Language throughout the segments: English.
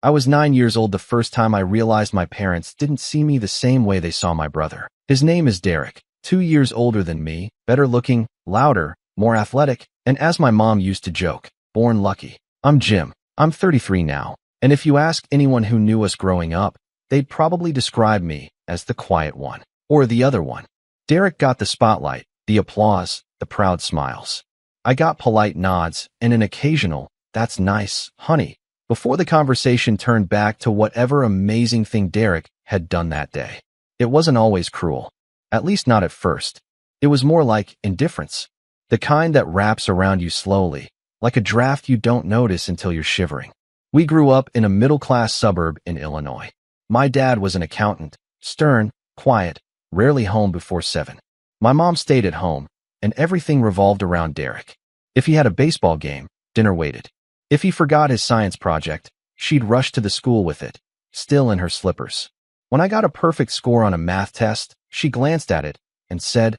I was 9 years old the first time I realized my parents didn't see me the same way they saw my brother. His name is Derek, 2 years older than me, better looking, louder, more athletic, and as my mom used to joke, born lucky. I'm Jim. I'm 33 now, and if you ask anyone who knew us growing up, they'd probably describe me as the quiet one, or the other one. Derek got the spotlight, the applause, the proud smiles. I got polite nods and an occasional, "That's nice, honey," before the conversation turned back to whatever amazing thing Derek had done that day. It wasn't always cruel, at least not at first. It was more like indifference, the kind that wraps around you slowly, like a draft you don't notice until you're shivering. We grew up in a middle-class suburb in Illinois. My dad was an accountant, stern, quiet, rarely home before 7. My mom stayed at home, and everything revolved around Derek. If he had a baseball game, dinner waited. If he forgot his science project, she'd rush to the school with it, still in her slippers. When I got a perfect score on a math test, she glanced at it and said,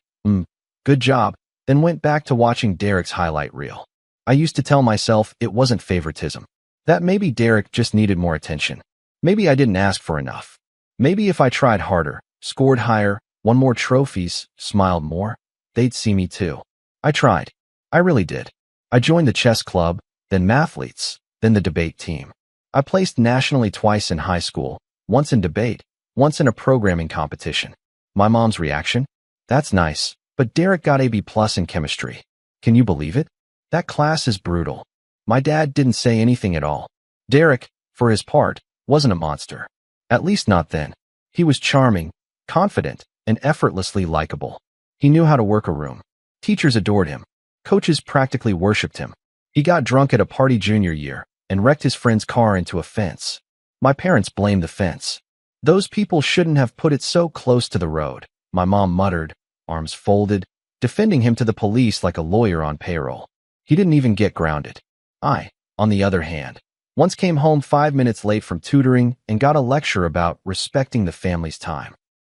good job, then went back to watching Derek's highlight reel. I used to tell myself it wasn't favoritism, that maybe Derek just needed more attention. Maybe I didn't ask for enough. Maybe if I tried harder, scored higher, won more trophies, smiled more, they'd see me too. I tried. I really did. I joined the chess club, then mathletes, then the debate team. I placed nationally twice in high school, once in debate, once in a programming competition. My mom's reaction? That's nice, but Derek got A++ in chemistry. Can you believe it? That class is brutal. My dad didn't say anything at all. Derek, for his part, wasn't a monster. At least not then. He was charming, confident, and effortlessly likable. He knew how to work a room. Teachers adored him. Coaches practically worshipped him. He got drunk at a party junior year and wrecked his friend's car into a fence. My parents blamed the fence. Those people shouldn't have put it so close to the road, my mom muttered, arms folded, defending him to the police like a lawyer on payroll. He didn't even get grounded. I, on the other hand, once came home 5 minutes late from tutoring and got a lecture about respecting the family's time.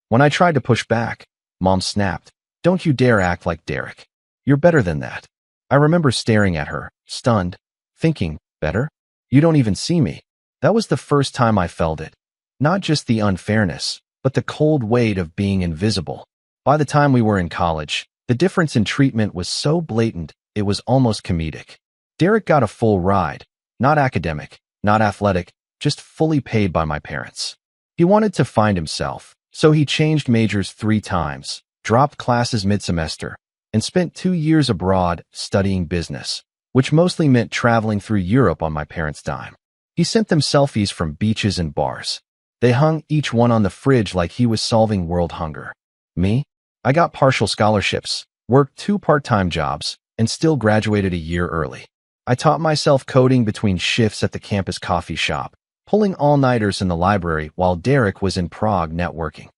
When I tried to push back, Mom snapped, "Don't you dare act like Derek. You're better than that." I remember staring at her, stunned, thinking, better? You don't even see me. That was the first time I felt it. Not just the unfairness, but the cold weight of being invisible. By the time we were in college, the difference in treatment was so blatant, it was almost comedic. Derek got a full ride, not academic, not athletic, just fully paid by my parents. He wanted to find himself, so he changed majors 3 times, dropped classes mid-semester, and spent 2 years abroad studying business, which mostly meant traveling through Europe on my parents' dime. He sent them selfies from beaches and bars. They hung each one on the fridge like he was solving world hunger. Me? I got partial scholarships, worked 2 part-time jobs, and still graduated a year early. I taught myself coding between shifts at the campus coffee shop, pulling all-nighters in the library while Derek was in Prague networking.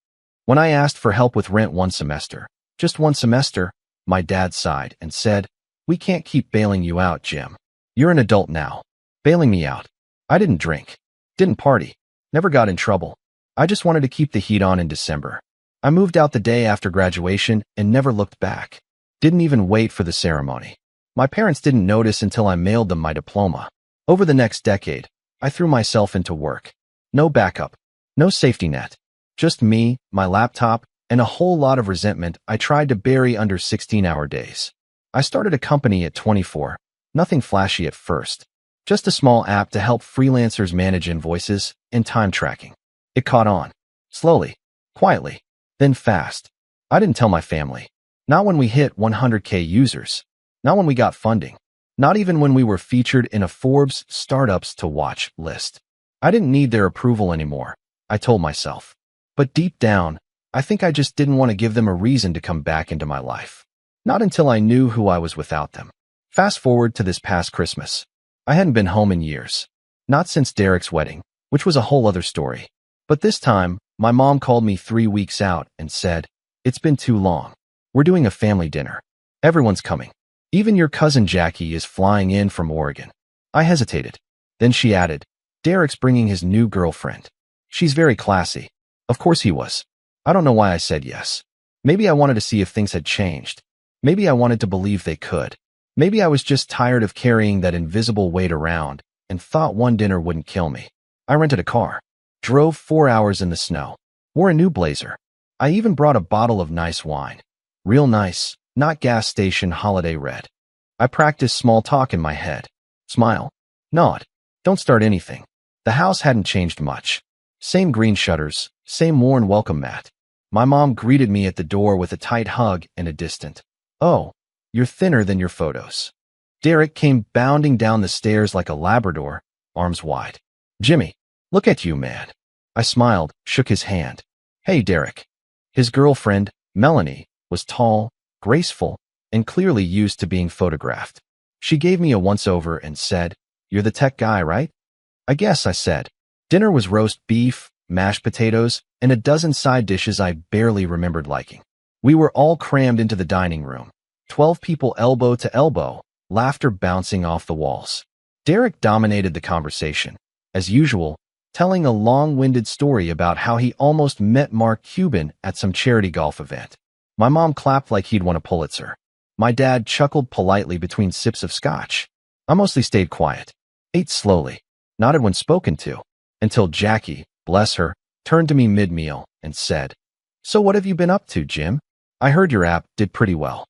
When I asked for help with rent one semester, just one semester, my dad sighed and said, "We can't keep bailing you out, Jim. You're an adult now." Bailing me out. I didn't drink, didn't party, never got in trouble. I just wanted to keep the heat on in December. I moved out the day after graduation and never looked back. Didn't even wait for the ceremony. My parents didn't notice until I mailed them my diploma. Over the next decade, I threw myself into work. No backup, no safety net. Just me, my laptop, and a whole lot of resentment I tried to bury under 16-hour days. I started a company at 24, nothing flashy at first. Just a small app to help freelancers manage invoices and time tracking. It caught on. Slowly, quietly, then fast. I didn't tell my family. Not when we hit 100K users. Not when we got funding. Not even when we were featured in a Forbes Startups to Watch list. I didn't need their approval anymore, I told myself. But deep down, I think I just didn't want to give them a reason to come back into my life. Not until I knew who I was without them. Fast forward to this past Christmas. I hadn't been home in years. Not since Derek's wedding, which was a whole other story. But this time, my mom called me 3 weeks out and said, "It's been too long. We're doing a family dinner. Everyone's coming. Even your cousin Jackie is flying in from Oregon." I hesitated. Then she added, "Derek's bringing his new girlfriend. She's very classy." Of course he was. I don't know why I said yes. Maybe I wanted to see if things had changed. Maybe I wanted to believe they could. Maybe I was just tired of carrying that invisible weight around and thought one dinner wouldn't kill me. I rented a car, drove 4 hours in the snow, wore a new blazer. I even brought a bottle of nice wine. Real nice, not gas station holiday red. I practiced small talk in my head. Smile. Nod. Don't start anything. The house hadn't changed much. Same green shutters, same worn welcome mat. My mom greeted me at the door with a tight hug and a distant, "Oh, you're thinner than your photos." Derek came bounding down the stairs like a Labrador, arms wide. "Jimmy, look at you, man." I smiled, shook his hand. "Hey, Derek." His girlfriend, Melanie, was tall, graceful, and clearly used to being photographed. She gave me a once-over and said, "You're the tech guy, right?" "I guess," I said. Dinner was roast beef, mashed potatoes, and a dozen side dishes I barely remembered liking. We were all crammed into the dining room, 12 people elbow to elbow, laughter bouncing off the walls. Derek dominated the conversation, as usual, telling a long-winded story about how he almost met Mark Cuban at some charity golf event. My mom clapped like he'd won a Pulitzer. My dad chuckled politely between sips of scotch. I mostly stayed quiet, ate slowly, nodded when spoken to, until Jackie, bless her, turned to me mid-meal and said, "So what have you been up to, Jim? I heard your app did pretty well."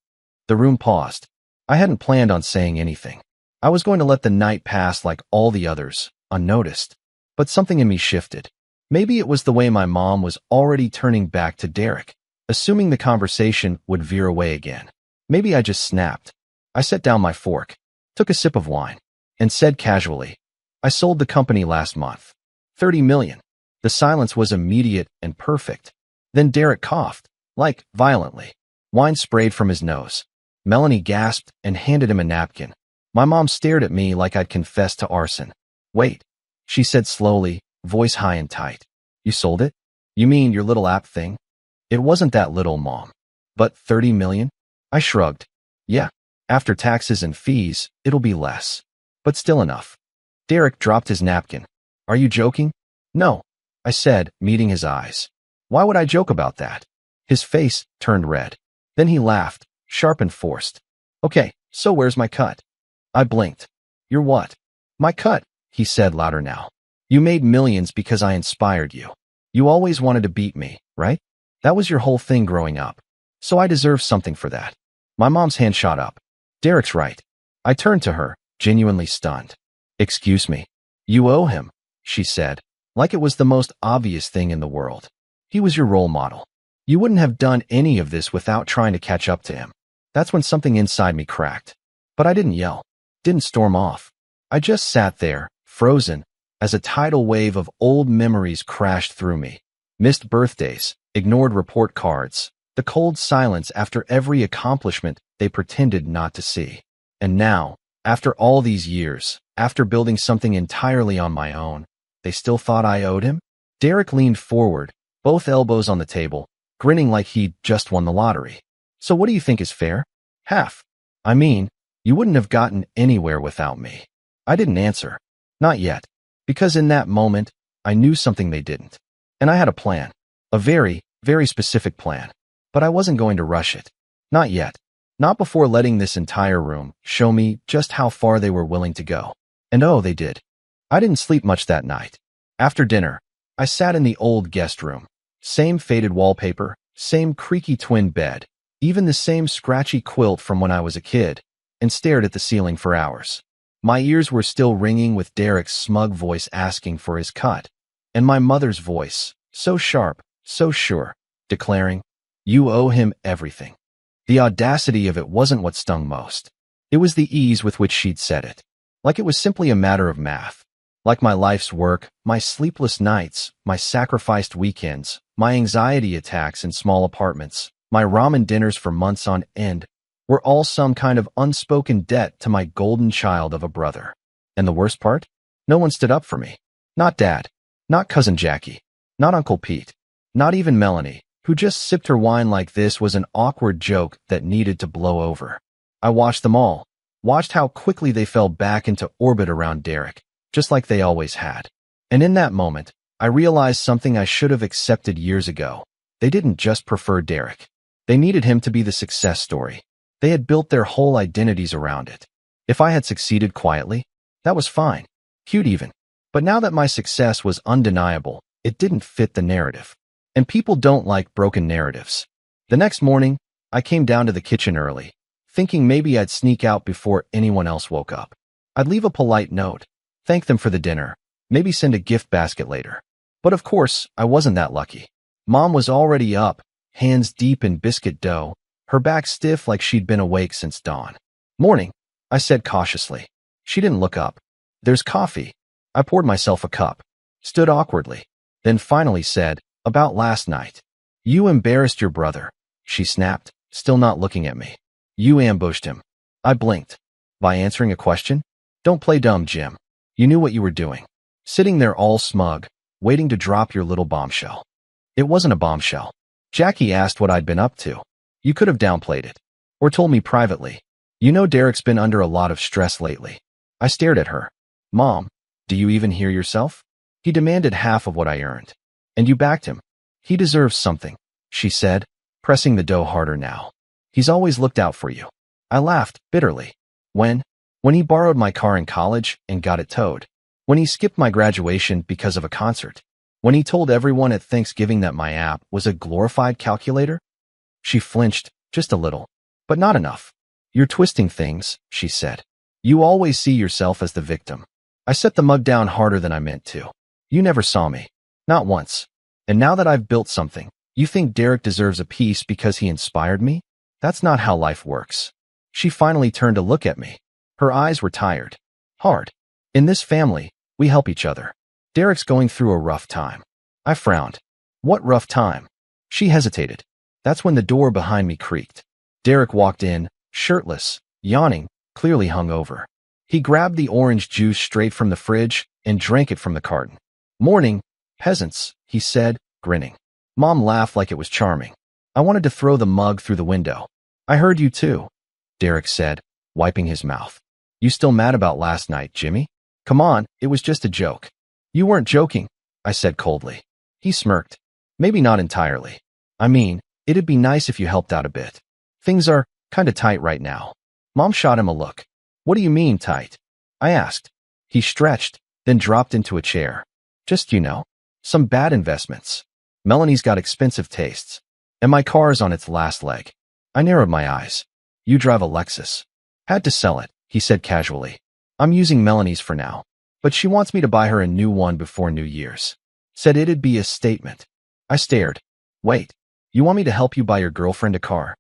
The room paused. I hadn't planned on saying anything. I was going to let the night pass like all the others, unnoticed. But something in me shifted. Maybe it was the way my mom was already turning back to Derek, assuming the conversation would veer away again. Maybe I just snapped. I set down my fork, took a sip of wine, and said casually, "I sold the company last month. 30 million. The silence was immediate and perfect. Then Derek coughed, like violently. Wine sprayed from his nose. Melanie gasped and handed him a napkin. My mom stared at me like I'd confessed to arson. "Wait," she said slowly, voice high and tight. "You sold it? You mean your little app thing?" "It wasn't that little, Mom." "But 30 million? I shrugged. "Yeah, after taxes and fees, it'll be less. But still enough." Derek dropped his napkin. "Are you joking?" "No," I said, meeting his eyes. "Why would I joke about that?" His face turned red. Then he laughed, sharp and forced. "Okay, so where's my cut?" I blinked. "Your what?" "My cut," he said louder now. "You made millions because I inspired you. You always wanted to beat me, right? That was your whole thing growing up. So I deserve something for that." My mom's hand shot up. "Derek's right." I turned to her, genuinely stunned. "Excuse me. You owe him," she said, like it was the most obvious thing in the world. "He was your role model. You wouldn't have done any of this without trying to catch up to him." That's when something inside me cracked. But I didn't yell, didn't storm off. I just sat there, frozen, as a tidal wave of old memories crashed through me. Missed birthdays, ignored report cards, the cold silence after every accomplishment they pretended not to see. And now, after all these years, after building something entirely on my own, they still thought I owed him? Derek leaned forward, both elbows on the table, grinning like he'd just won the lottery. "So what do you think is fair?" "Half. I mean, you wouldn't have gotten anywhere without me." I didn't answer. Not yet. Because in that moment, I knew something they didn't. And I had a plan. A very, very specific plan. But I wasn't going to rush it. Not yet. Not before letting this entire room show me just how far they were willing to go. And oh, they did. I didn't sleep much that night. After dinner, I sat in the old guest room. Same faded wallpaper, same creaky twin bed, even the same scratchy quilt from when I was a kid, and stared at the ceiling for hours. My ears were still ringing with Derek's smug voice asking for his cut, and my mother's voice, so sharp, so sure, declaring, "You owe him everything." The audacity of it wasn't what stung most. It was the ease with which she'd said it. Like it was simply a matter of math. Like my life's work, my sleepless nights, my sacrificed weekends, my anxiety attacks in small apartments, my ramen dinners for months on end, were all some kind of unspoken debt to my golden child of a brother. And the worst part? No one stood up for me. Not Dad. Not Cousin Jackie. Not Uncle Pete. Not even Melanie, who just sipped her wine like this was an awkward joke that needed to blow over. I watched them all. Watched how quickly they fell back into orbit around Derek, just like they always had. And in that moment, I realized something I should have accepted years ago. They didn't just prefer Derek. They needed him to be the success story. They had built their whole identities around it. If I had succeeded quietly, that was fine. Cute even. But now that my success was undeniable, it didn't fit the narrative. And people don't like broken narratives. The next morning, I came down to the kitchen early, thinking maybe I'd sneak out before anyone else woke up. I'd leave a polite note, thank them for the dinner, maybe send a gift basket later. But of course, I wasn't that lucky. Mom was already up, hands deep in biscuit dough, her back stiff like she'd been awake since dawn. Morning, I said cautiously. She didn't look up. There's coffee. I poured myself a cup, stood awkwardly, then finally said, about last night. You embarrassed your brother, she snapped, still not looking at me. You ambushed him. I blinked. By answering a question? Don't play dumb, Jim. You knew what you were doing. Sitting there all smug, waiting to drop your little bombshell. It wasn't a bombshell. Jackie asked what I'd been up to. You could have downplayed it. Or told me privately. You know Derek's been under a lot of stress lately. I stared at her. Mom, do you even hear yourself? He demanded half of what I earned. And you backed him. He deserves something, she said, pressing the dough harder now. He's always looked out for you. I laughed, bitterly. When he borrowed my car in college and got it towed. When he skipped my graduation because of a concert. When he told everyone at Thanksgiving that my app was a glorified calculator. She flinched, just a little. But not enough. You're twisting things, she said. You always see yourself as the victim. I set the mug down harder than I meant to. You never saw me. Not once. And now that I've built something, you think Derek deserves a piece because he inspired me? That's not how life works. She finally turned to look at me. Her eyes were tired. Hard. In this family, we help each other. Derek's going through a rough time. I frowned. What rough time? She hesitated. That's when the door behind me creaked. Derek walked in, shirtless, yawning, clearly hungover. He grabbed the orange juice straight from the fridge and drank it from the carton. Morning, peasants, he said, grinning. Mom laughed like it was charming. I wanted to throw the mug through the window. I heard you too, Derek said, wiping his mouth. You still mad about last night, Jimmy? Come on, it was just a joke. You weren't joking, I said coldly. He smirked. Maybe not entirely. I mean, it'd be nice if you helped out a bit. Things are kinda tight right now. Mom shot him a look. What do you mean, tight? I asked. He stretched, then dropped into a chair. Just, some bad investments. Melanie's got expensive tastes. And my car's on its last leg. I narrowed my eyes. You drive a Lexus. Had to sell it, he said casually. I'm using Melanie's for now. But she wants me to buy her a new one before New Year's. Said it'd be a statement. I stared. Wait, you want me to help you buy your girlfriend a car?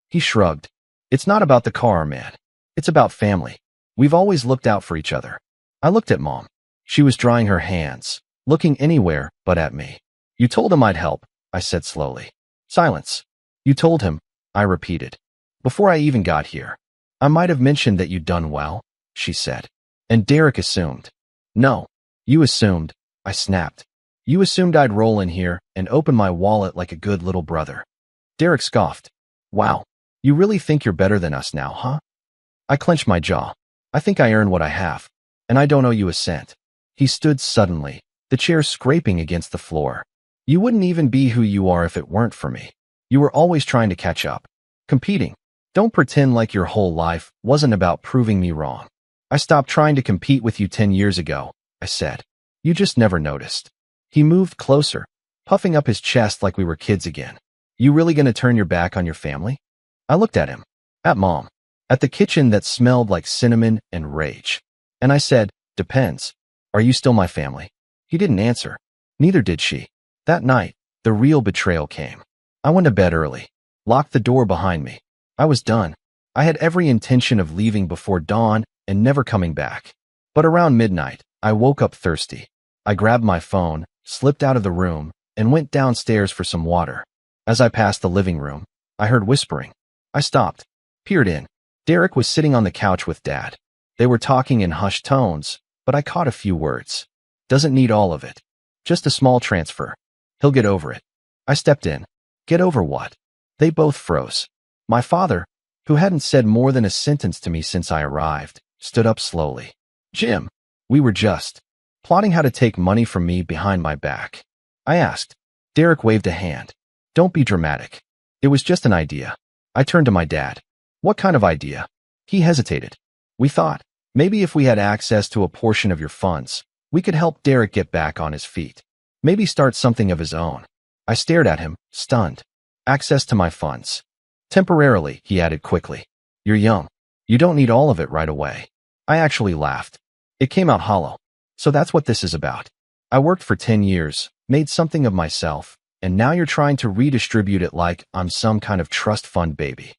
He shrugged. It's not about the car, man. It's about family. We've always looked out for each other. I looked at Mom. She was drying her hands, looking anywhere but at me. You told him I'd help, I said slowly. Silence. You told him, I repeated. Before I even got here. I might have mentioned that you'd done well, she said. And Derek assumed. No, you assumed, I snapped. You assumed I'd roll in here and open my wallet like a good little brother. Derek scoffed. Wow, you really think you're better than us now, huh? I clenched my jaw. I think I earned what I have, and I don't owe you a cent. He stood suddenly, the chair scraping against the floor. You wouldn't even be who you are if it weren't for me. You were always trying to catch up, competing. Don't pretend like your whole life wasn't about proving me wrong. I stopped trying to compete with you 10 years ago, I said. You just never noticed. He moved closer, puffing up his chest like we were kids again. You really gonna turn your back on your family? I looked at him, at Mom, at the kitchen that smelled like cinnamon and rage. And I said, depends. Are you still my family? He didn't answer. Neither did she. That night, the real betrayal came. I went to bed early, locked the door behind me. I was done. I had every intention of leaving before dawn and never coming back. But around midnight, I woke up thirsty. I grabbed my phone, slipped out of the room, and went downstairs for some water. As I passed the living room, I heard whispering. I stopped, peered in. Derek was sitting on the couch with Dad. They were talking in hushed tones, but I caught a few words. Doesn't need all of it. Just a small transfer. He'll get over it. I stepped in. Get over what? They both froze. My father, who hadn't said more than a sentence to me since I arrived, stood up slowly. Jim, we were just plotting how to take money from me behind my back. I asked. Derek waved a hand. Don't be dramatic. It was just an idea. I turned to my dad. What kind of idea? He hesitated. We thought, maybe if we had access to a portion of your funds, We could help Derek get back on his feet. Maybe start something of his own. I stared at him, stunned. Access to my funds. Temporarily, he added quickly. You're young. You don't need all of it right away. I actually laughed. It came out hollow. So that's what this is about. I worked for 10 years, made something of myself, and now you're trying to redistribute it like I'm some kind of trust fund baby.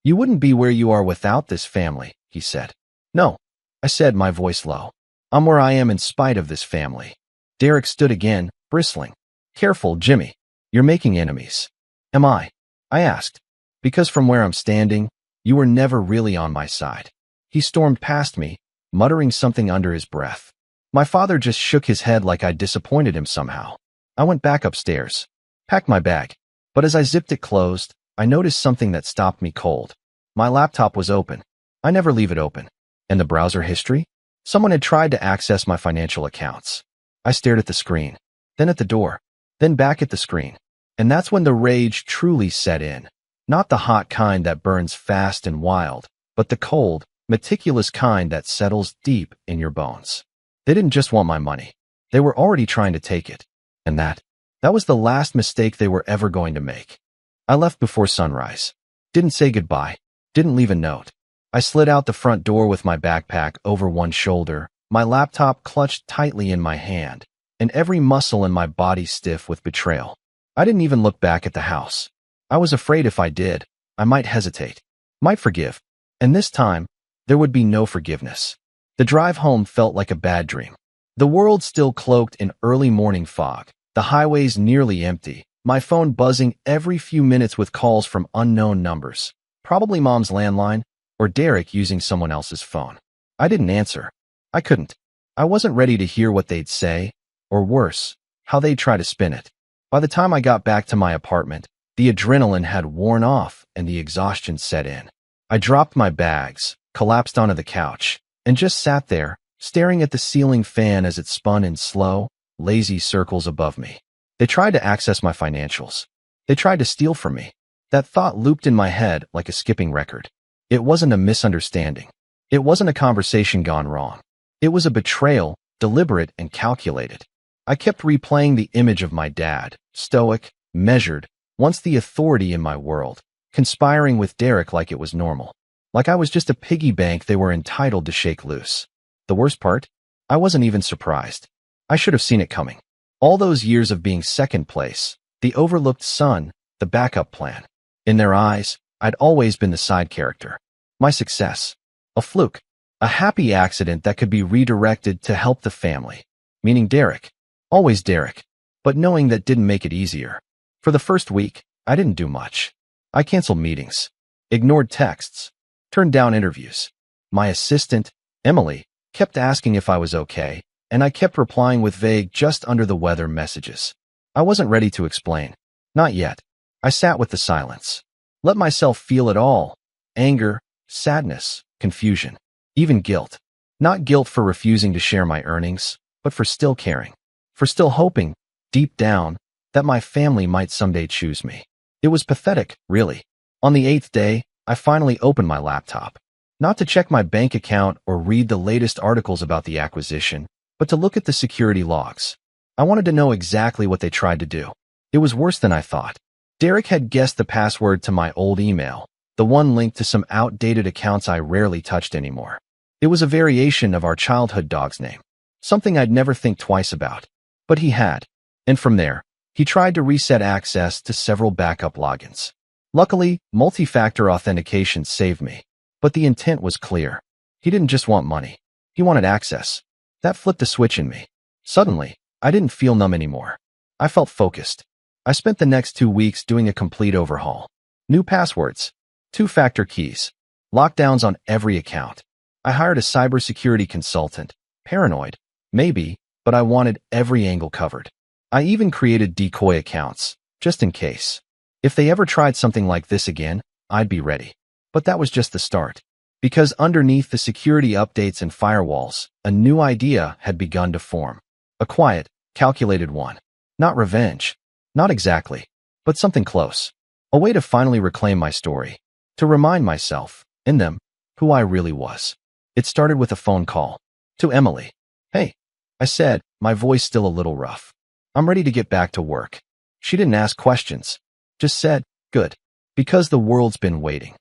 You wouldn't be where you are without this family, he said. No, I said, my voice low. I'm where I am in spite of this family. Derek stood again, bristling. Careful, Jimmy. You're making enemies. Am I? I asked. Because from where I'm standing, you were never really on my side. He stormed past me, muttering something under his breath. My father just shook his head like I'd disappointed him somehow. I went back upstairs, packed my bag, but as I zipped it closed, I noticed something that stopped me cold. My laptop was open. I never leave it open. And the browser history? Someone had tried to access my financial accounts. I stared at the screen, then at the door, then back at the screen. And that's when the rage truly set in. Not the hot kind that burns fast and wild, but the cold, meticulous kind that settles deep in your bones. They didn't just want my money. They were already trying to take it. And that was the last mistake they were ever going to make. I left before sunrise. Didn't say goodbye. Didn't leave a note. I slid out the front door with my backpack over one shoulder, my laptop clutched tightly in my hand, and every muscle in my body stiff with betrayal. I didn't even look back at the house. I was afraid if I did, I might hesitate, might forgive. And this time, there would be no forgiveness. The drive home felt like a bad dream. The world still cloaked in early morning fog, the highways nearly empty, my phone buzzing every few minutes with calls from unknown numbers, probably Mom's landline or Derek using someone else's phone. I didn't answer. I couldn't. I wasn't ready to hear what they'd say, or worse, how they'd try to spin it. By the time I got back to my apartment, the adrenaline had worn off and the exhaustion set in. I dropped my bags, collapsed onto the couch, and just sat there, staring at the ceiling fan as it spun in slow, lazy circles above me. They tried to access my financials. They tried to steal from me. That thought looped in my head like a skipping record. It wasn't a misunderstanding. It wasn't a conversation gone wrong. It was a betrayal, deliberate and calculated. I kept replaying the image of my dad, stoic, measured, once the authority in my world, conspiring with Derek like it was normal. Like I was just a piggy bank they were entitled to shake loose. The worst part? I wasn't even surprised. I should have seen it coming. All those years of being second place, the overlooked son, the backup plan. In their eyes, I'd always been the side character. My success. A fluke. A happy accident that could be redirected to help the family. Meaning Derek. Always Derek. But knowing that didn't make it easier. For the first week, I didn't do much. I canceled meetings. Ignored texts. Turned down interviews. My assistant, Emily, kept asking if I was okay, and I kept replying with vague, just under the weather messages. I wasn't ready to explain. Not yet. I sat with the silence. Let myself feel it all. Anger, sadness, confusion, even guilt. Not guilt for refusing to share my earnings, but for still caring. For still hoping, deep down, that my family might someday choose me. It was pathetic, really. On the 8th day, I finally opened my laptop. Not to check my bank account or read the latest articles about the acquisition, but to look at the security logs. I wanted to know exactly what they tried to do. It was worse than I thought. Derek had guessed the password to my old email, the one linked to some outdated accounts I rarely touched anymore. It was a variation of our childhood dog's name, something I'd never think twice about. But he had. And from there, he tried to reset access to several backup logins. Luckily, multi-factor authentication saved me. But the intent was clear. He didn't just want money. He wanted access. That flipped a switch in me. Suddenly, I didn't feel numb anymore. I felt focused. I spent the next 2 weeks doing a complete overhaul. New passwords. 2-factor keys. Lockdowns on every account. I hired a cybersecurity consultant. Paranoid. Maybe, but I wanted every angle covered. I even created decoy accounts, just in case. If they ever tried something like this again, I'd be ready. But that was just the start. Because underneath the security updates and firewalls, a new idea had begun to form. A quiet, calculated one. Not revenge. Not exactly. But something close. A way to finally reclaim my story. To remind myself, and them, who I really was. It started with a phone call. To Emily. Hey. I said, my voice still a little rough. I'm ready to get back to work. She didn't ask questions, just said, good. Because the world's been waiting.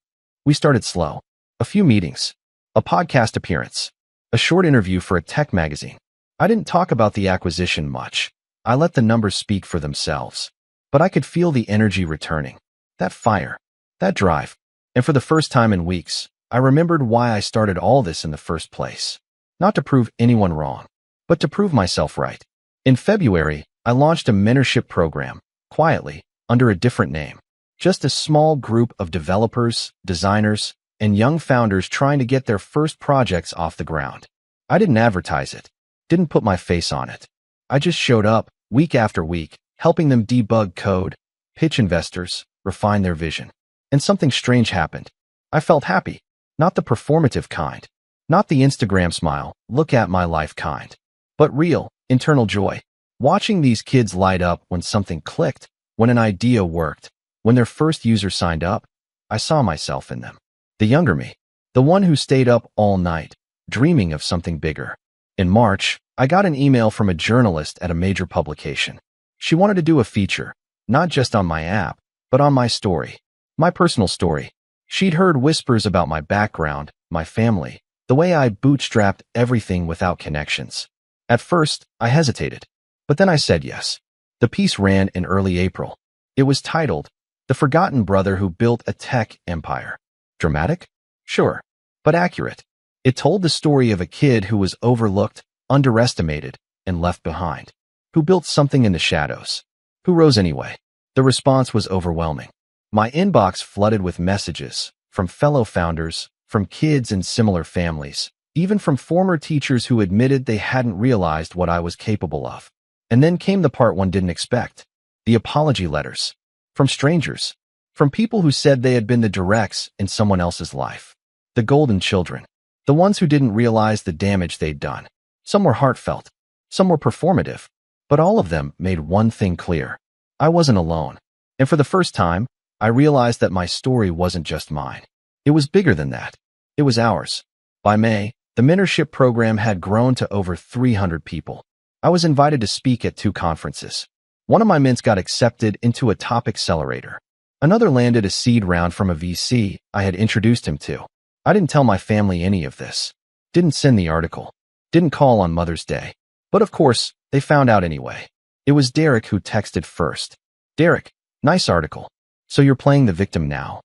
We started slow. A few meetings. A podcast appearance. A short interview for a tech magazine. I didn't talk about the acquisition much. I let the numbers speak for themselves. But I could feel the energy returning. That fire. That drive. And for the first time in weeks, I remembered why I started all this in the first place. Not to prove anyone wrong, but to prove myself right. In February, I launched a mentorship program, quietly, under a different name. Just a small group of developers, designers, and young founders trying to get their first projects off the ground. I didn't advertise it, didn't put my face on it. I just showed up, week after week, helping them debug code, pitch investors, refine their vision. And something strange happened. I felt happy, not the performative kind, not the Instagram smile, look at my life kind, but real, internal joy. Watching these kids light up when something clicked, when an idea worked, when their first user signed up, I saw myself in them. The younger me, the one who stayed up all night, dreaming of something bigger. In March, I got an email from a journalist at a major publication. She wanted to do a feature, not just on my app, but on my story, my personal story. She'd heard whispers about my background, my family, the way I bootstrapped everything without connections. At first, I hesitated, but then I said yes. The piece ran in early April. It was titled, The Forgotten Brother Who Built a Tech Empire. Dramatic? Sure, but accurate. It told the story of a kid who was overlooked, underestimated, and left behind. Who built something in the shadows. Who rose anyway. The response was overwhelming. My inbox flooded with messages, from fellow founders, from kids in similar families, even from former teachers who admitted they hadn't realized what I was capable of. And then came the part one didn't expect. The apology letters. From strangers. From people who said they had been the directs in someone else's life. The golden children. The ones who didn't realize the damage they'd done. Some were heartfelt. Some were performative. But all of them made one thing clear. I wasn't alone. And for the first time, I realized that my story wasn't just mine. It was bigger than that. It was ours. By May, the mentorship program had grown to over 300 people. I was invited to speak at 2 conferences. One of my mints got accepted into a top accelerator. Another landed a seed round from a VC I had introduced him to. I didn't tell my family any of this. Didn't send the article. Didn't call on Mother's Day. But of course, they found out anyway. It was Derek who texted first. Derek, nice article. So you're playing the victim now?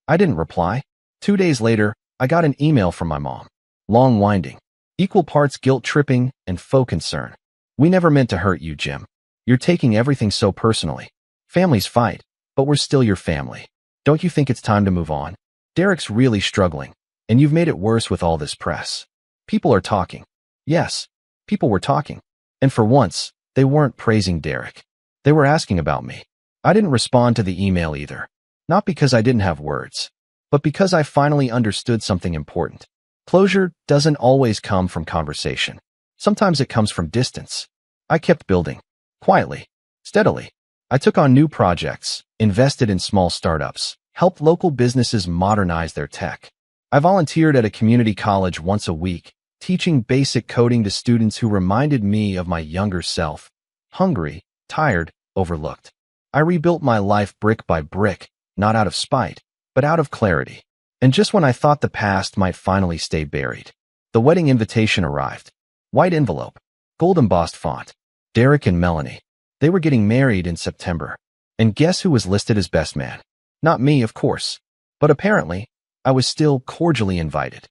I didn't reply. 2 days later, I got an email from my mom. Long winding. Equal parts guilt-tripping and faux concern. We never meant to hurt you, Jim. You're taking everything so personally. Families fight, but we're still your family. Don't you think it's time to move on? Derek's really struggling, and you've made it worse with all this press. People are talking. Yes, people were talking. And for once, they weren't praising Derek. They were asking about me. I didn't respond to the email either. Not because I didn't have words, but because I finally understood something important. Closure doesn't always come from conversation. Sometimes it comes from distance. I kept building. Quietly. Steadily. I took on new projects, invested in small startups, helped local businesses modernize their tech. I volunteered at a community college once a week, teaching basic coding to students who reminded me of my younger self. Hungry, tired, overlooked. I rebuilt my life brick by brick, not out of spite, but out of clarity. And just when I thought the past might finally stay buried, the wedding invitation arrived. White envelope. Gold embossed font. Derek and Melanie. They were getting married in September. And guess who was listed as best man? Not me, of course. But apparently, I was still cordially invited.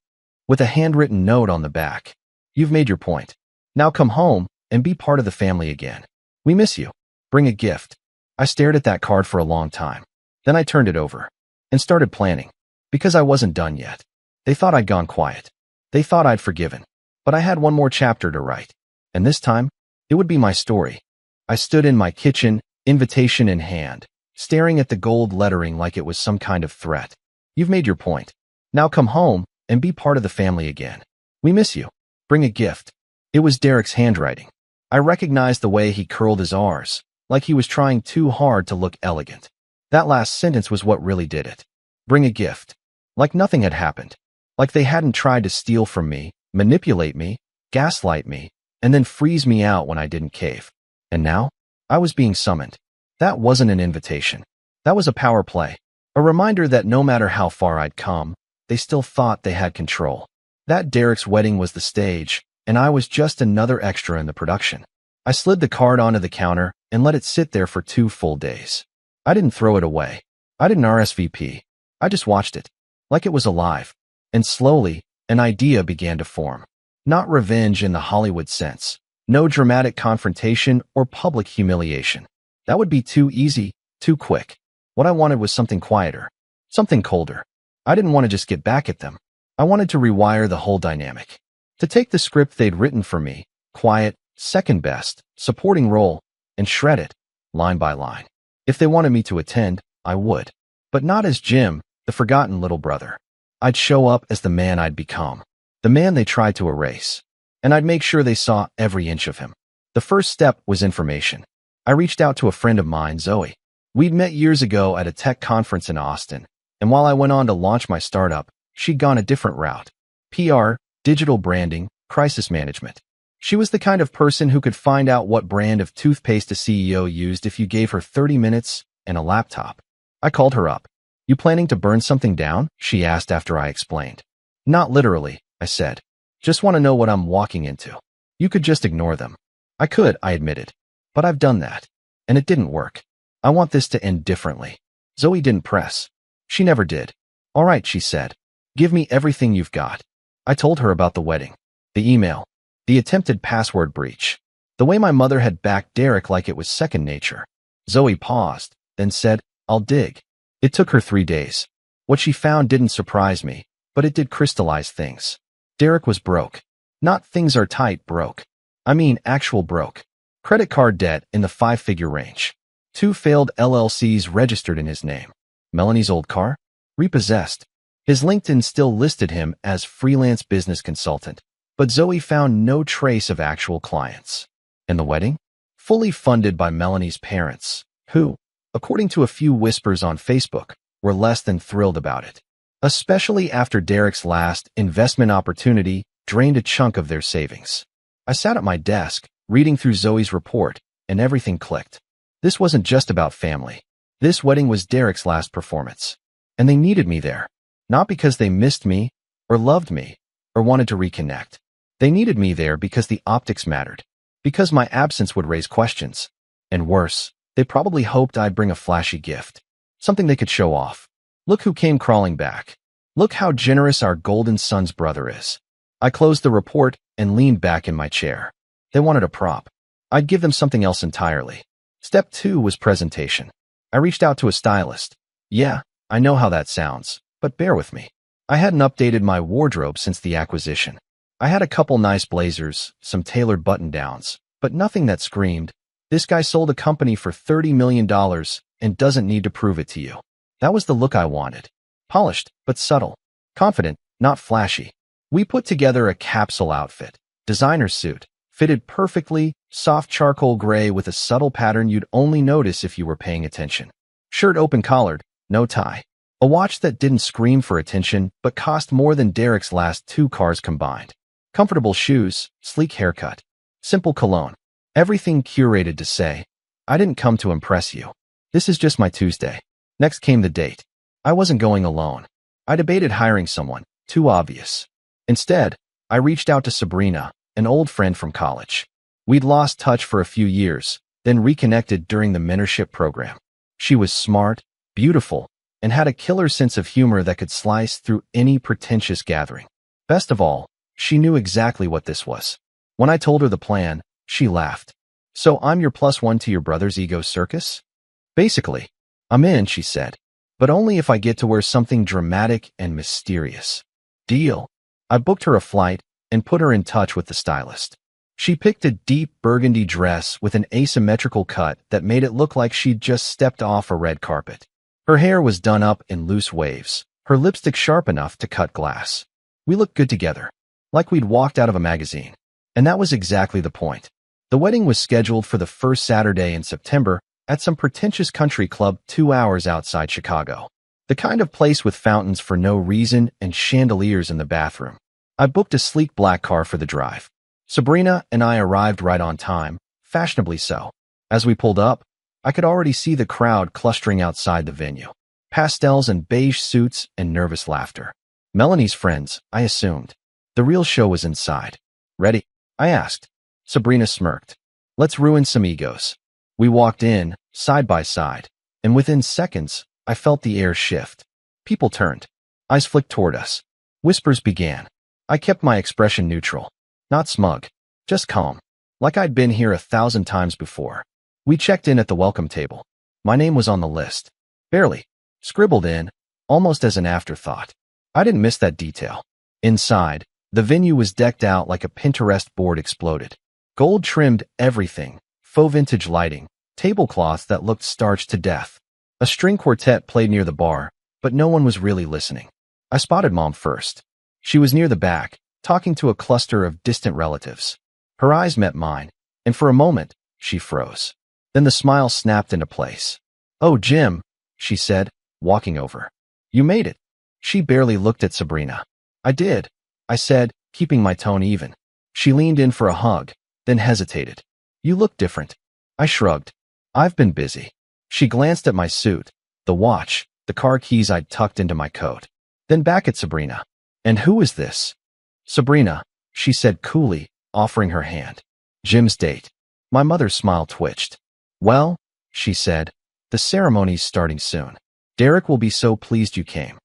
With a handwritten note on the back. You've made your point. Now come home and be part of the family again. We miss you. Bring a gift. I stared at that card for a long time. Then I turned it over and started planning. Because I wasn't done yet. They thought I'd gone quiet. They thought I'd forgiven. But I had one more chapter to write. And this time, it would be my story. I stood in my kitchen, invitation in hand, staring at the gold lettering like it was some kind of threat. You've made your point. Now come home and be part of the family again. We miss you. Bring a gift. It was Derek's handwriting. I recognized the way he curled his R's, like he was trying too hard to look elegant. That last sentence was what really did it. Bring a gift. Like nothing had happened. Like they hadn't tried to steal from me, manipulate me, gaslight me, and then freeze me out when I didn't cave. And now, I was being summoned. That wasn't an invitation. That was a power play. A reminder that no matter how far I'd come, they still thought they had control. That Derek's wedding was the stage, and I was just another extra in the production. I slid the card onto the counter and let it sit there for 2 full days. I didn't throw it away. I didn't RSVP. I just watched it, like it was alive. And slowly, an idea began to form. Not revenge in the Hollywood sense. No dramatic confrontation or public humiliation. That would be too easy, too quick. What I wanted was something quieter, something colder. I didn't want to just get back at them. I wanted to rewire the whole dynamic. To take the script they'd written for me, quiet, second best, supporting role, and shred it, line by line. If they wanted me to attend, I would. But not as Jim, the forgotten little brother. I'd show up as the man I'd become, the man they tried to erase. And I'd make sure they saw every inch of him. The first step was information. I reached out to a friend of mine, Zoe. We'd met years ago at a tech conference in Austin, and while I went on to launch my startup, she'd gone a different route. PR, digital branding, crisis management. She was the kind of person who could find out what brand of toothpaste a CEO used if you gave her 30 minutes and a laptop. I called her up. "You planning to burn something down?" she asked after I explained. "Not literally," I said. "Just want to know what I'm walking into." "You could just ignore them." "I could," I admitted. "But I've done that. And it didn't work. I want this to end differently." Zoe didn't press. She never did. "All right," she said. "Give me everything you've got." I told her about the wedding, the email, the attempted password breach, the way my mother had backed Derek like it was second nature. Zoe paused, then said, "I'll dig." It took her 3 days. What she found didn't surprise me, but it did crystallize things. Derek was broke. Not things are tight broke. I mean actual broke. Credit card debt in the 5-figure range. 2 failed LLCs registered in his name. Melanie's old car? Repossessed. His LinkedIn still listed him as freelance business consultant, but Zoe found no trace of actual clients. And the wedding? Fully funded by Melanie's parents, who, according to a few whispers on Facebook, were less than thrilled about it. Especially after Derek's last investment opportunity drained a chunk of their savings. I sat at my desk, reading through Zoe's report, and everything clicked. This wasn't just about family. This wedding was Derek's last performance. And they needed me there. Not because they missed me, or loved me, or wanted to reconnect. They needed me there because the optics mattered. Because my absence would raise questions. And worse, they probably hoped I'd bring a flashy gift. Something they could show off. "Look who came crawling back. Look how generous our golden son's brother is." I closed the report and leaned back in my chair. They wanted a prop. I'd give them something else entirely. Step 2 was presentation. I reached out to a stylist. Yeah, I know how that sounds, but bear with me. I hadn't updated my wardrobe since the acquisition. I had a couple nice blazers, some tailored button-downs, but nothing that screamed, "This guy sold a company for $30 million and doesn't need to prove it to you." That was the look I wanted. Polished, but subtle. Confident, not flashy. We put together a capsule outfit. Designer suit. Fitted perfectly, soft charcoal gray with a subtle pattern you'd only notice if you were paying attention. Shirt open-collared, no tie. A watch that didn't scream for attention but cost more than Derek's last 2 cars combined. Comfortable shoes, sleek haircut. Simple cologne. Everything curated to say, "I didn't come to impress you. This is just my Tuesday." Next came the date. I wasn't going alone. I debated hiring someone, too obvious. Instead, I reached out to Sabrina, an old friend from college. We'd lost touch for a few years, then reconnected during the mentorship program. She was smart, beautiful, and had a killer sense of humor that could slice through any pretentious gathering. Best of all, she knew exactly what this was. When I told her the plan, she laughed. "So I'm your +1 to your brother's ego circus?" "Basically." "I'm in," she said, "but only if I get to wear something dramatic and mysterious." "Deal." I booked her a flight and put her in touch with the stylist. She picked a deep burgundy dress with an asymmetrical cut that made it look like she'd just stepped off a red carpet. Her hair was done up in loose waves, her lipstick sharp enough to cut glass. We looked good together, like we'd walked out of a magazine. And that was exactly the point. The wedding was scheduled for the first Saturday in September at some pretentious country club 2 hours outside Chicago. The kind of place with fountains for no reason and chandeliers in the bathroom. I booked a sleek black car for the drive. Sabrina and I arrived right on time, fashionably so. As we pulled up, I could already see the crowd clustering outside the venue. Pastels and beige suits and nervous laughter. Melanie's friends, I assumed. The real show was inside. Ready? I asked. Sabrina smirked. Let's ruin some egos. We walked in, side by side, and within seconds, I felt the air shift. People turned. Eyes flicked toward us. Whispers began. I kept my expression neutral. Not smug. Just calm. Like I'd been here 1,000 times before. We checked in at the welcome table. My name was on the list. Barely. Scribbled in, almost as an afterthought. I didn't miss that detail. Inside, the venue was decked out like a Pinterest board exploded. Gold trimmed everything, faux vintage lighting, tablecloths that looked starched to death. A string quartet played near the bar, but no one was really listening. I spotted Mom first. She was near the back, talking to a cluster of distant relatives. Her eyes met mine, and for a moment, she froze. Then the smile snapped into place. "Oh, Jim," she said, walking over. "You made it." She barely looked at Sabrina. "I did," I said, keeping my tone even. She leaned in for a hug, then hesitated. "You look different." I shrugged. "I've been busy." She glanced at my suit, the watch, the car keys I'd tucked into my coat. Then back at Sabrina. "And who is this?" "Sabrina," she said coolly, offering her hand. "Jim's date." My mother's smile twitched. "Well," she said, "the ceremony's starting soon. Derek will be so pleased you came."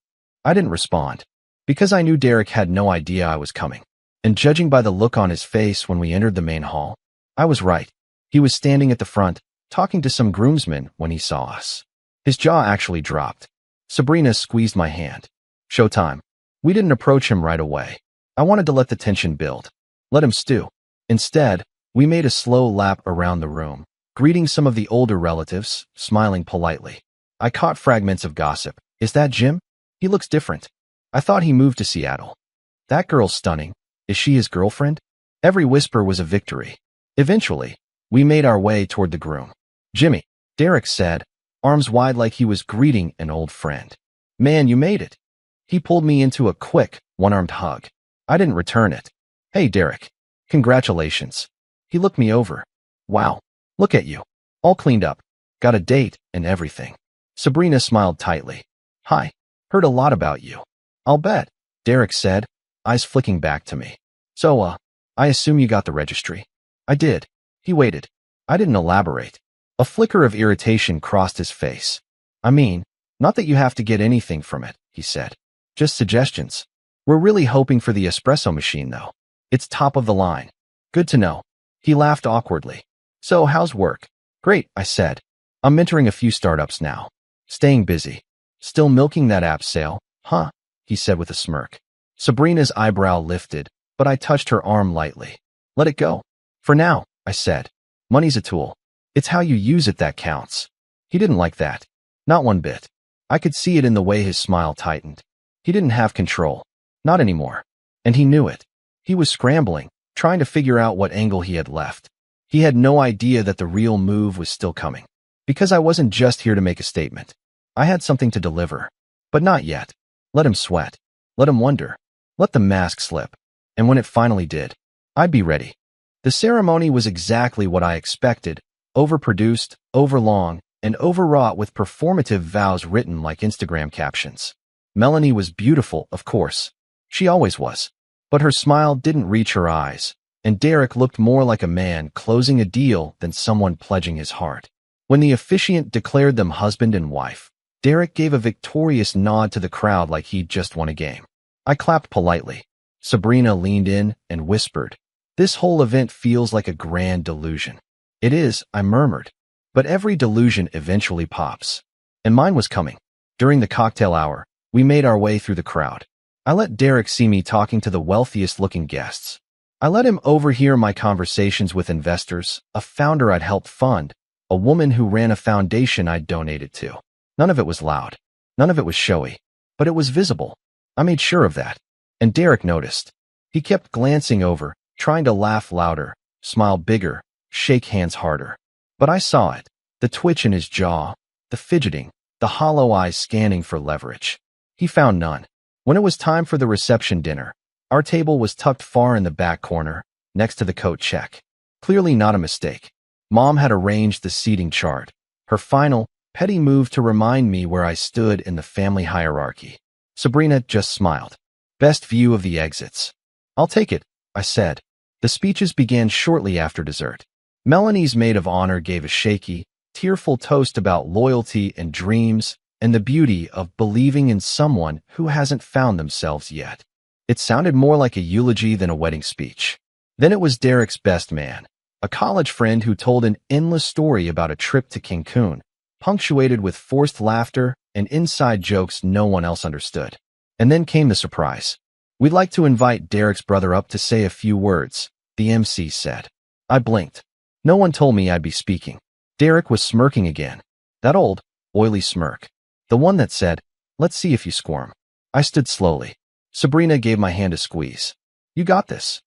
I didn't respond, because I knew Derek had no idea I was coming. And judging by the look on his face when we entered the main hall, I was right. He was standing at the front, talking to some groomsmen when he saw us. His jaw actually dropped. Sabrina squeezed my hand. "Showtime." We didn't approach him right away. I wanted to let the tension build. Let him stew. Instead, we made a slow lap around the room, greeting some of the older relatives, smiling politely. I caught fragments of gossip. "Is that Jim? He looks different. I thought he moved to Seattle. That girl's stunning. Is she his girlfriend?" Every whisper was a victory. Eventually, we made our way toward the groom. "Jimmy," Derek said, arms wide like he was greeting an old friend. "Man, you made it." He pulled me into a quick, one-armed hug. I didn't return it. "Hey, Derek. Congratulations." He looked me over. "Wow. Look at you. All cleaned up. Got a date and everything." Sabrina smiled tightly. "Hi. Heard a lot about you." "I'll bet," Derek said, eyes flicking back to me. "So, I assume you got the registry." I did. He waited. I didn't elaborate. A flicker of irritation crossed his face. "I mean, not that you have to get anything from it," he said. "Just suggestions. We're really hoping for the espresso machine, though. It's top of the line." "Good to know." He laughed awkwardly. "So, how's work?" "Great," I said. "I'm mentoring a few startups now. Staying busy." "Still milking that app sale, huh?" he said with a smirk. Sabrina's eyebrow lifted, but I touched her arm lightly. "Let it go. For now," I said. "Money's a tool. It's how you use it that counts." He didn't like that. Not one bit. I could see it in the way his smile tightened. He didn't have control. Not anymore. And he knew it. He was scrambling, trying to figure out what angle he had left. He had no idea that the real move was still coming. Because I wasn't just here to make a statement. I had something to deliver. But not yet. Let him sweat. Let him wonder. Let the mask slip. And when it finally did, I'd be ready. The ceremony was exactly what I expected. Overproduced, overlong, and overwrought with performative vows written like Instagram captions. Melanie was beautiful, of course. She always was. But her smile didn't reach her eyes, and Derek looked more like a man closing a deal than someone pledging his heart. When the officiant declared them husband and wife, Derek gave a victorious nod to the crowd like he'd just won a game. I clapped politely. Sabrina leaned in and whispered, "This whole event feels like a grand delusion." "It is," I murmured. But every delusion eventually pops. And mine was coming. During the cocktail hour, we made our way through the crowd. I let Derek see me talking to the wealthiest-looking guests. I let him overhear my conversations with investors, a founder I'd helped fund, a woman who ran a foundation I'd donated to. None of it was loud. None of it was showy. But it was visible. I made sure of that. And Derek noticed. He kept glancing over, trying to laugh louder, smile bigger, shake hands harder. But I saw it. The twitch in his jaw, the fidgeting, the hollow eyes scanning for leverage. He found none. When it was time for the reception dinner, our table was tucked far in the back corner, next to the coat check. Clearly not a mistake. Mom had arranged the seating chart. Her final, petty move to remind me where I stood in the family hierarchy. Sabrina just smiled. Best view of the exits. I'll take it, I said. The speeches began shortly after dessert. Melanie's maid of honor gave a shaky, tearful toast about loyalty and dreams and the beauty of believing in someone who hasn't found themselves yet. It sounded more like a eulogy than a wedding speech. Then it was Derek's best man, a college friend who told an endless story about a trip to Cancun, punctuated with forced laughter and inside jokes no one else understood. And then came the surprise. We'd like to invite Derek's brother up to say a few words, the MC said. I blinked. No one told me I'd be speaking. Derek was smirking again. That old, oily smirk. The one that said, let's see if you squirm. I stood slowly. Sabrina gave my hand a squeeze. You got this.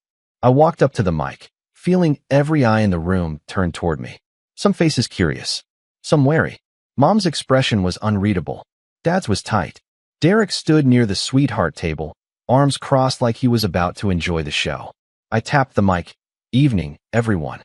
I walked up to the mic, feeling every eye in the room turned toward me. Some faces curious, some wary. Mom's expression was unreadable. Dad's was tight. Derek stood near the sweetheart table, arms crossed like he was about to enjoy the show. I tapped the mic. Evening, everyone.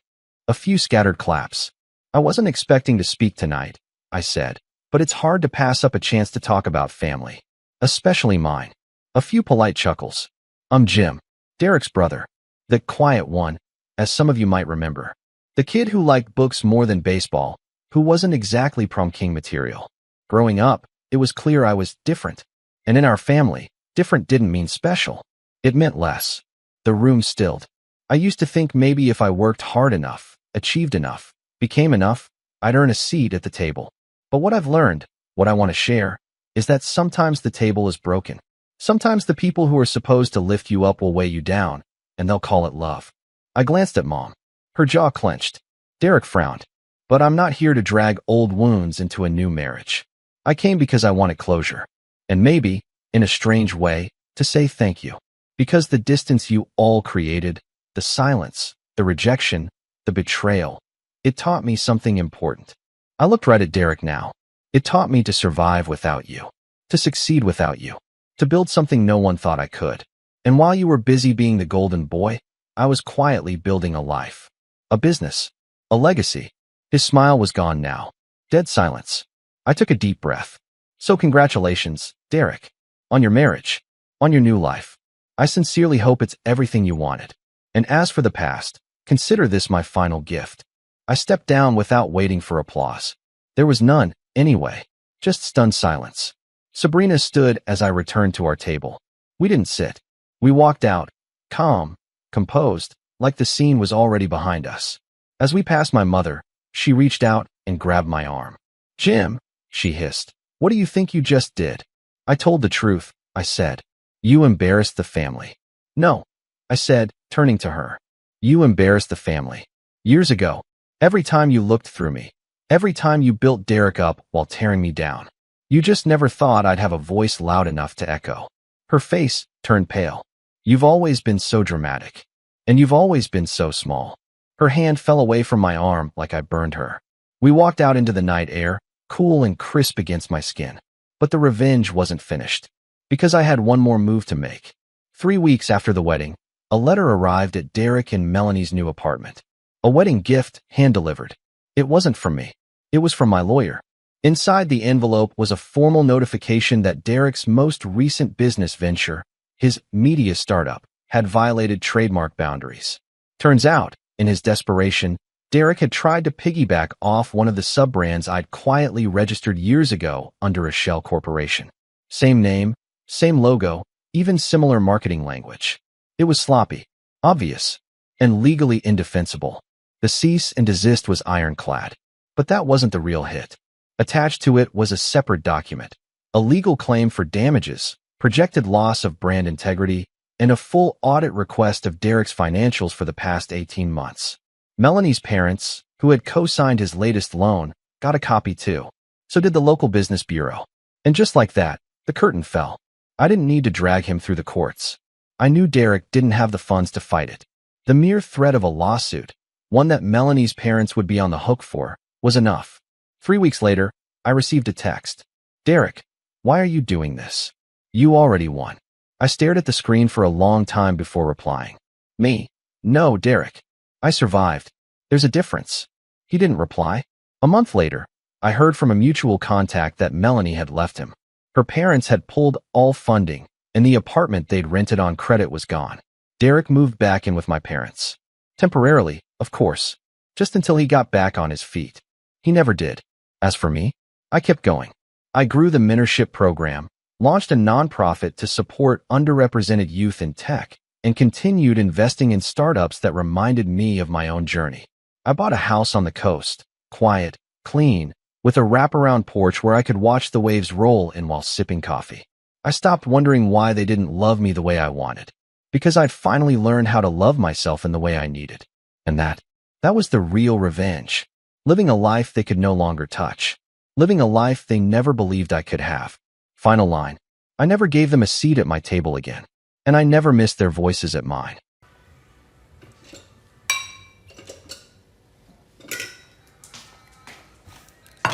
A few scattered claps. I wasn't expecting to speak tonight, I said, but it's hard to pass up a chance to talk about family. Especially mine. A few polite chuckles. I'm Jim, Derek's brother. The quiet one, as some of you might remember. The kid who liked books more than baseball, who wasn't exactly prom king material. Growing up, it was clear I was different. And in our family, different didn't mean special. It meant less. The room stilled. I used to think maybe if I worked hard enough, achieved enough, became enough, I'd earn a seat at the table. But what I've learned, what I want to share, is that sometimes the table is broken. Sometimes the people who are supposed to lift you up will weigh you down, and they'll call it love. I glanced at Mom. Her jaw clenched. Derek frowned. But I'm not here to drag old wounds into a new marriage. I came because I wanted closure. And maybe, in a strange way, to say thank you. Because the distance you all created, the silence, the rejection, the betrayal, it taught me something important. I looked right at Derek now. It taught me to survive without you, to succeed without you, to build something no one thought I could. And while you were busy being the golden boy, I was quietly building a life, a business, a legacy. His smile was gone now. Dead silence. I took a deep breath. So congratulations, Derek, on your marriage, on your new life. I sincerely hope it's everything you wanted. And as for the past, consider this my final gift. I stepped down without waiting for applause. There was none, anyway, just stunned silence. Sabrina stood as I returned to our table. We didn't sit. We walked out, calm, composed, like the scene was already behind us. As we passed my mother, she reached out and grabbed my arm. Jim, she hissed, what do you think you just did? I told the truth, I said. You embarrassed the family. No, I said, turning to her. You embarrassed the family. Years ago, every time you looked through me, every time you built Derek up while tearing me down, you just never thought I'd have a voice loud enough to echo. Her face turned pale. You've always been so dramatic. And you've always been so small. Her hand fell away from my arm like I burned her. We walked out into the night air, cool and crisp against my skin. But the revenge wasn't finished. Because I had one more move to make. 3 weeks after the wedding, a letter arrived at Derek and Melanie's new apartment. A wedding gift, hand-delivered. It wasn't from me. It was from my lawyer. Inside the envelope was a formal notification that Derek's most recent business venture, his media startup, had violated trademark boundaries. Turns out, in his desperation, Derek had tried to piggyback off one of the sub-brands I'd quietly registered years ago under a shell corporation. Same name, same logo, even similar marketing language. It was sloppy, obvious, and legally indefensible. The cease and desist was ironclad. But that wasn't the real hit. Attached to it was a separate document, a legal claim for damages, projected loss of brand integrity, and a full audit request of Derek's financials for the past 18 months. Melanie's parents, who had co-signed his latest loan, got a copy too. So did the local business bureau. And just like that, the curtain fell. I didn't need to drag him through the courts. I knew Derek didn't have the funds to fight it. The mere threat of a lawsuit, one that Melanie's parents would be on the hook for, was enough. 3 weeks later, I received a text. Derek, why are you doing this? You already won. I stared at the screen for a long time before replying. Me? No, Derek. I survived. There's a difference. He didn't reply. A month later, I heard from a mutual contact that Melanie had left him. Her parents had pulled all funding, and the apartment they'd rented on credit was gone. Derek moved back in with my parents. Temporarily, of course, just until he got back on his feet. He never did. As for me, I kept going. I grew the mentorship program, launched a nonprofit to support underrepresented youth in tech, and continued investing in startups that reminded me of my own journey. I bought a house on the coast, quiet, clean, with a wraparound porch where I could watch the waves roll in while sipping coffee. I stopped wondering why they didn't love me the way I wanted, because I'd finally learned how to love myself in the way I needed. And that was the real revenge. Living a life they could no longer touch. Living a life they never believed I could have. Final line. I never gave them a seat at my table again, and I never missed their voices at mine.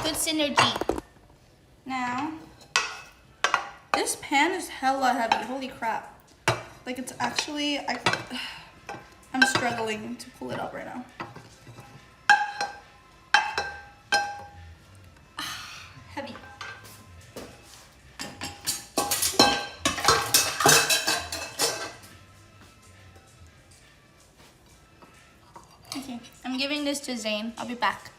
Good synergy. Now, this pan is hella heavy. Holy crap. Like, it's actually, I'm struggling to pull it up right now. Heavy. Okay, I'm giving this to Zane. I'll be back.